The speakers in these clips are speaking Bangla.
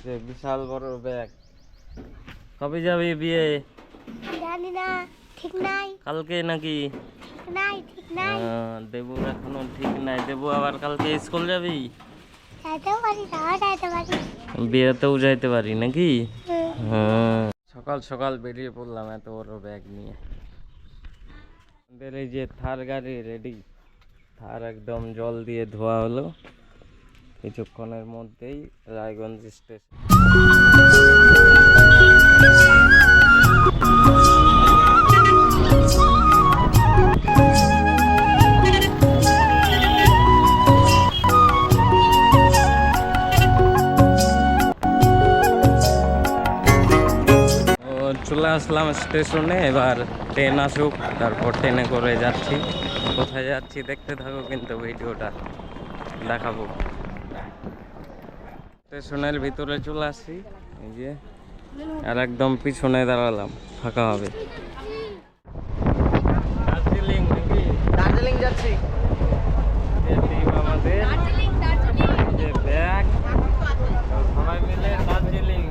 যে বিশাল বড় ব্যাগ। কবে যাবি বিয়ে? জানি না, ঠিক নাই। কালকে নাকি? নাই, ঠিক নাই। দেবু এখনো ঠিক নাই। দেবু আবার কালকে স্কুল যাবি? যাইতেও পারি, নাও যাইতে পারি। বিয়েতেও যাইতে পারি নাকি? হ্যাঁ। সকাল সকাল বেরিয়ে পড়লাম এত বড় ব্যাগ নিয়ে। আমাদের এই যে থার গাড়ি রেডি। থার একদম জল দিয়ে ধোয়া হলো, কিছুক্ষণের মধ্যেই রায়গঞ্জ স্টেশন। চলে আসলাম স্টেশনে, এবার ট্রেন আসুক তারপর ট্রেনে করে যাচ্ছি। কোথায় যাচ্ছি দেখতে থাকো, কিন্তু ভিডিওটা দেখাবো। স্টেশনের ভিতরে চলে আসছি, এই যে আর একদম পিছনে দাঁড়ালাম, ফাঁকা হবে। দার্জিলিং নাকি? দার্জিলিং যাচ্ছি। আমাদের যে ব্যাগ, সবাই মিলে দার্জিলিং।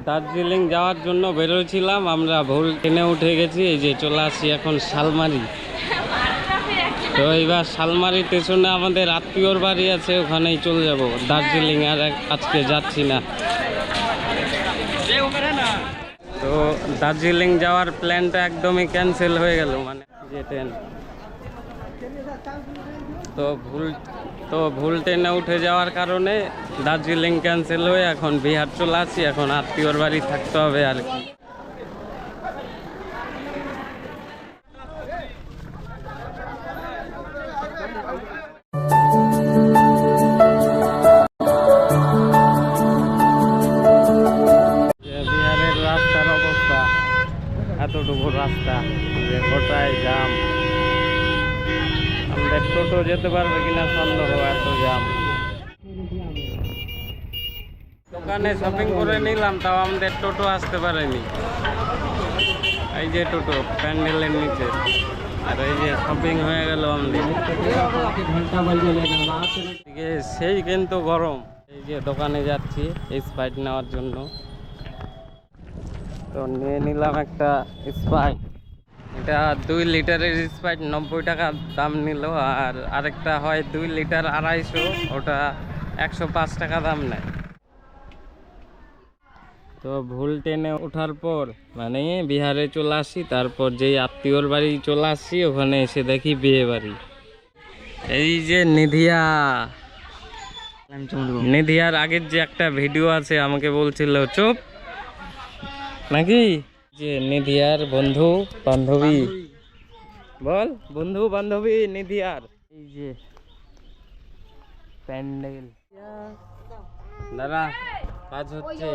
দার্জিলিং যাওয়ার জন্য বেরোছিলাম, আমরা ভুল ট্রেনে উঠে গেছি। এই যে চলে আসছি এখন শালমারি। তো এবার শালমারি স্টেশনে আমাদের আত্মীয়র বাড়ি আছে, ওখানেই চলে যাব দার্জিলিং। আর আজকে যাচ্ছি না। তো দার্জিলিং যাওয়ার প্ল্যানটা একদমই ক্যান্সেল হয়ে গেল, মানে যে ট্রেন। তো ভুল ট্রেনে উঠে যাওয়ার কারণে দার্জিলিং ক্যান্সেল হয়ে এখন বিহার চলে আসছি। এখন আত্মীয়র বাড়ি থাকতে হবে আর কি। বিহারের রাস্তার অবস্থা, এতটুকু রাস্তা যে গোটায় জাম। আমাদের টোটো যেতে পারবে কিনা সন্দেহ, এত জাম। দোকানে শপিং করে নিলাম, তাও আমাদের টোটো আসতে পারেনি। এই যে টোটো প্যান্ডেলের নিচে, আর এই যে শপিং হয়ে গেল আমাদের। সেই কিন্তু গরম। এই যে দোকানে যাচ্ছি স্প্রাইট নেওয়ার জন্য, তো নিয়ে নিলাম একটা স্প্রাইট। এটা 2 লিটারের স্প্রাইট 90 টাকা দাম নিল। আর আরেকটা হয় 2 লিটার 250, ওটা 105 টাকা দাম নেয়। তো ভুল ট্রেনে ওঠার পর মানে বিহারে চলে আসি, তারপর যেই আত্মীয়র বাড়ি চলে আসছি, ওখানে এসে দেখি বিয়ে বাড়ি। এই যে নিধিয়ার আগের যে একটা ভিডিও আছে, আমাকে বলছিল চুপ নাকি, যে নিধিয়ার বন্ধু বান্ধবী, বল বন্ধু বান্ধবী নিধিয়ার। এই যে প্যান্ডেল, দাঁড়া কাজ হচ্ছে।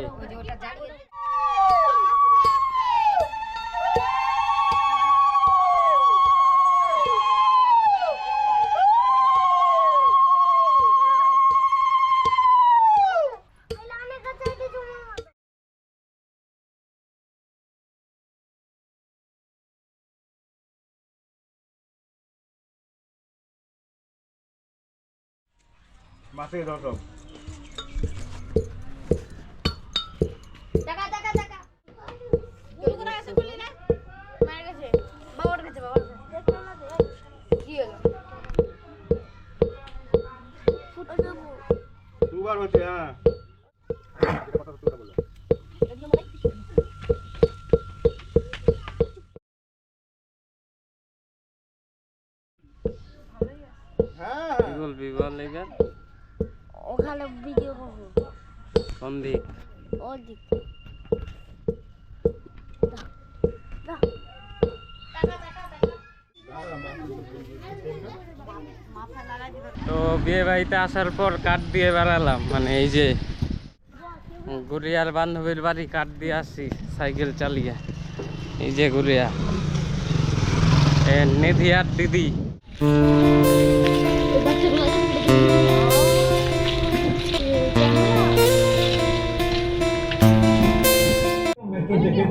মাসে দর্শক দুবার হচ্ছে। হ্যাঁ বলবি বল এবার। ওখানে ভিডিও করবো। কোন দিক? ওই দিক। তো বিয়ে বাড়িতে আসার পর কাঠ দিয়ে বেড়ালাম, মানে এই যে গুড়িয়ার বান্ধবীর বাড়ি কাঠ দিয়ে আসছি সাইকেল চালিয়ে। এই যে গুড়িয়া, নিধিয়ার দিদি।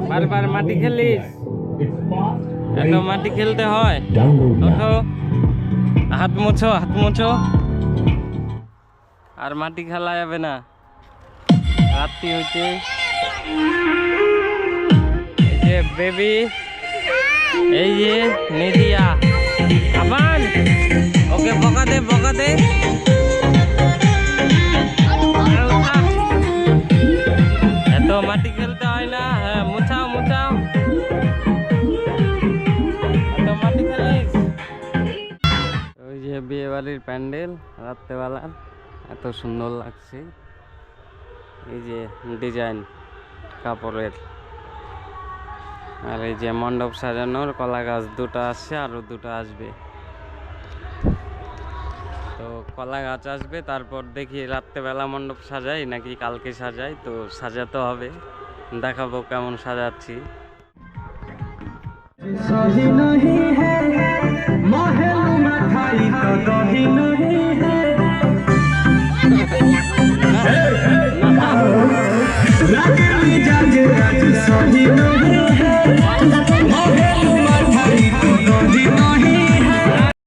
বারবার মাটি খেলিস, এত মাটি খেলতে হয়? ওঠো, হাত মোছো, হাত মোছো। আর মাটি খেলা যাবে না, রাত্রি হইতে। এই যে বেবি, এই যে নিদিয়া, আবার ওকে বকা দে, বকা দে। এত মাটি খেলতে হয় না, হ্যাঁ মুছাও মুছাও। এত মাটি খেলিস। ওই যে বিয়ে বাড়ির প্যান্ডেল রাত্রেবেলার, এত সুন্দর লাগছে। এই যে ডিজাইন কাপড়ের, আর এই যে মণ্ডপ সাজানোর কলা গাছ দুটো আসছে, আরো দুটো আসবে। তো কলা গাছ আসবে, তারপর দেখি রাত্রেবেলা মণ্ডপ সাজাই নাকি কালকে সাজাই। তো সাজাতে হবে, দেখাবো কেমন সাজাচ্ছি।